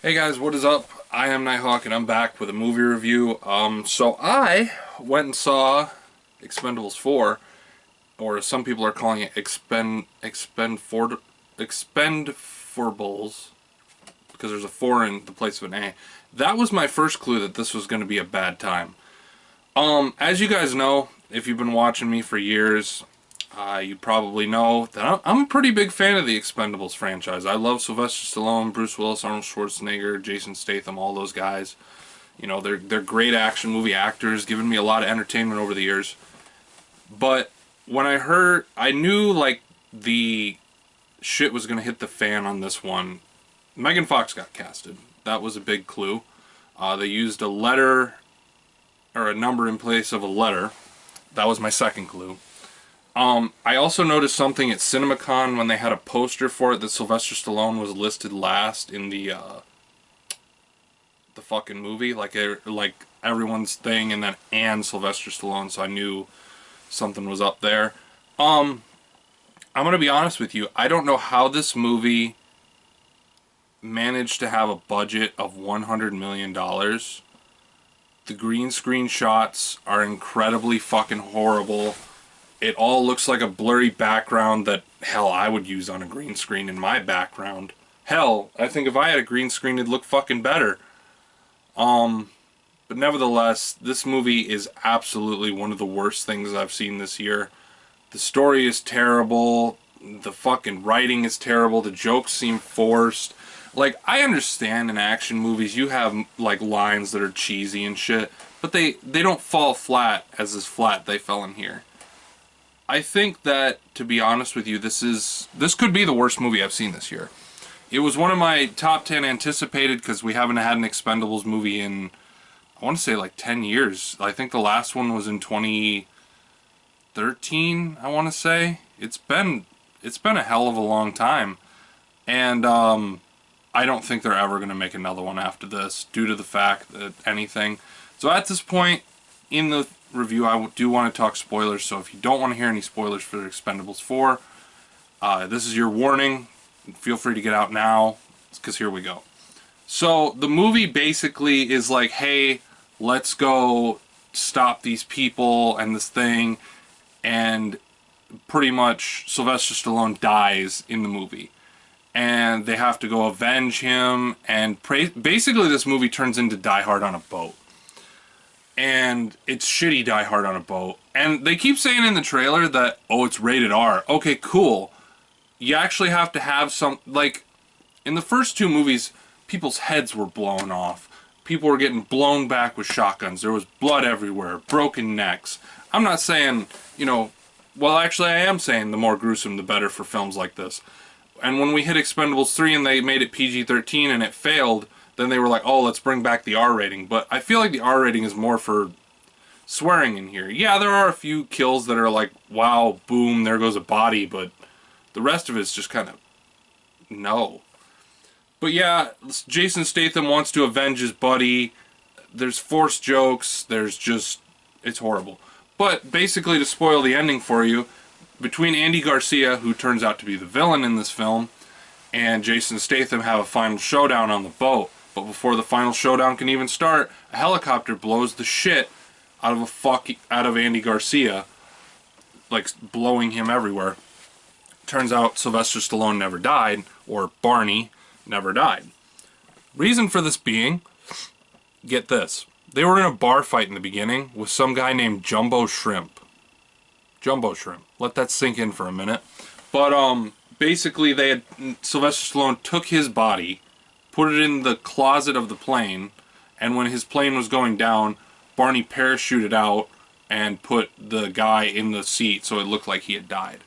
Hey guys, what is up? I am Nighthawk and I'm back with a movie review. So I went and saw Expendables 4, or some people are calling it Expendables, because there's a 4 in the place of an A. That was my first clue that this was going to be a bad time. As you guys know, if you've been watching me for years, you probably know that I'm a pretty big fan of the Expendables franchise. I love Sylvester Stallone, Bruce Willis, Arnold Schwarzenegger, Jason Statham, all those guys. You know, they're great action movie actors, giving me a lot of entertainment over the years. But when I knew like the shit was gonna hit the fan on this one. Megan Fox got casted. That was a big clue. They used a letter or a number in place of a letter. That was my second clue. I also noticed something at CinemaCon when they had a poster for it that Sylvester Stallone was listed last in the fucking movie, like everyone's thing, and Sylvester Stallone, so I knew something was up there. I'm gonna be honest with you. I don't know how this movie managed to have a budget of $100 million. The green screen shots are incredibly fucking horrible. It all looks like a blurry background that, hell, I would use on a green screen in my background. Hell, I think if I had a green screen, it'd look fucking better. But nevertheless, this movie is absolutely one of the worst things I've seen this year. The story is terrible. The fucking writing is terrible. The jokes seem forced. Like, I understand in action movies you have, like, lines that are cheesy and shit, but they don't fall flat as flat they fell in here. I think that, to be honest with you, this could be the worst movie I've seen this year. It was one of my top 10 anticipated because we haven't had an Expendables movie in, I want to say, like 10 years. I think the last one was in 2013, I want to say. It's been a hell of a long time. And I don't think they're ever going to make another one after this due to the fact that anything. So at this point in the review, I do want to talk spoilers, so if you don't want to hear any spoilers for Expendables 4, this is your warning. Feel free to get out now, because here we go. So the movie basically is like, hey, let's go stop these people and this thing, and pretty much Sylvester Stallone dies in the movie. And they have to go avenge him, and basically this movie turns into Die Hard on a boat. And it's shitty Die Hard on a boat. And they keep saying in the trailer that, oh, it's rated R. Okay, cool. You actually have to have some, like, in the first two movies, people's heads were blown off. People were getting blown back with shotguns. There was blood everywhere, broken necks. I'm not saying, you know, well, actually I am saying the more gruesome the better for films like this. And when we hit Expendables 3 and they made it PG-13 and it failed, then they were like, oh, let's bring back the R rating. But I feel like the R rating is more for swearing in here. Yeah, there are a few kills that are like, wow, boom, there goes a body, but the rest of it's just kind of, no. But yeah, Jason Statham wants to avenge his buddy. There's forced jokes. There's just, it's horrible. But basically, to spoil the ending for you, between Andy Garcia, who turns out to be the villain in this film, and Jason Statham have a final showdown on the boat. But before the final showdown can even start, a helicopter blows the shit out of Andy Garcia, like blowing him everywhere. Turns out Sylvester Stallone never died, or Barney never died. Reason for this being, get this, they were in a bar fight in the beginning with some guy named Jumbo Shrimp. Jumbo Shrimp. Let that sink in for a minute. But basically Sylvester Stallone took his body, put it in the closet of the plane, and when his plane was going down, Barney parachuted out and put the guy in the seat so it looked like he had died.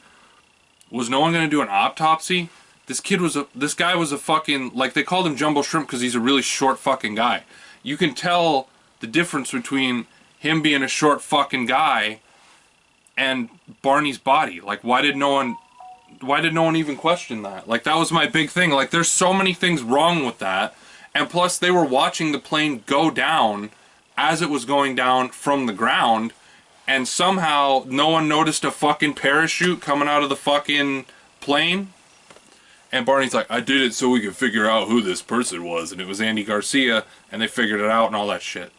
Was no one going to do an autopsy? This guy was a fucking, like, they called him Jumbo Shrimp because he's a really short fucking guy. You can tell the difference between him being a short fucking guy and Barney's body. Like, why did no one even question that? Like, that was my big thing. Like, there's so many things wrong with that. And plus, they were watching the plane go down as it was going down from the ground, and somehow no one noticed a fucking parachute coming out of the fucking plane. And Barney's like, I did it so we could figure out who this person was. And it was Andy Garcia, and they figured it out and all that shit.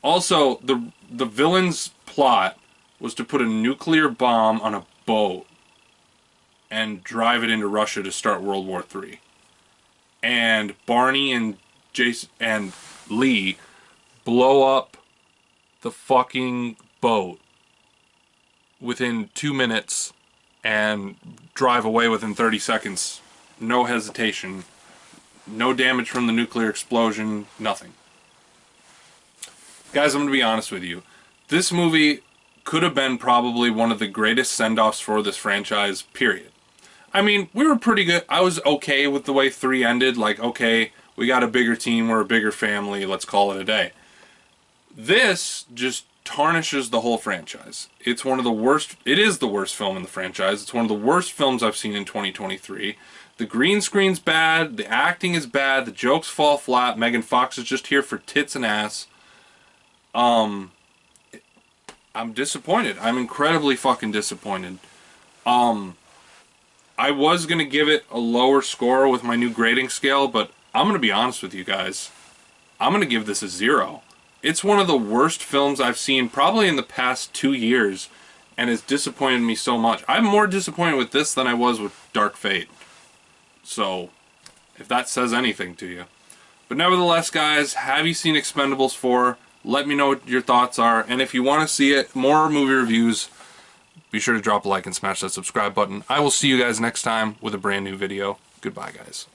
Also, the villain's plot was to put a nuclear bomb on a boat and drive it into Russia to start World War III. And Barney and Jason and Lee blow up the fucking boat within 2 minutes and drive away within 30 seconds. No hesitation. No damage from the nuclear explosion. Nothing. Guys, I'm going to be honest with you. This movie could have been probably one of the greatest send-offs for this franchise, period. I mean, we were pretty good. I was okay with the way 3 ended. Like, okay, we got a bigger team, we're a bigger family, let's call it a day. This just tarnishes the whole franchise. It's one of the worst, it is the worst film in the franchise. It's one of the worst films I've seen in 2023. The green screen's bad, the acting is bad, the jokes fall flat, Megan Fox is just here for tits and ass. I'm disappointed. I'm incredibly fucking disappointed. I was going to give it a lower score with my new grading scale, but I'm going to be honest with you guys. I'm going to give this a 0. It's one of the worst films I've seen probably in the past 2 years, and it's disappointed me so much. I'm more disappointed with this than I was with Dark Fate. So, if that says anything to you. But nevertheless, guys, have you seen Expendables 4? Let me know what your thoughts are, and if you want to see it, more movie reviews, be sure to drop a like and smash that subscribe button. I will see you guys next time with a brand new video. Goodbye, guys.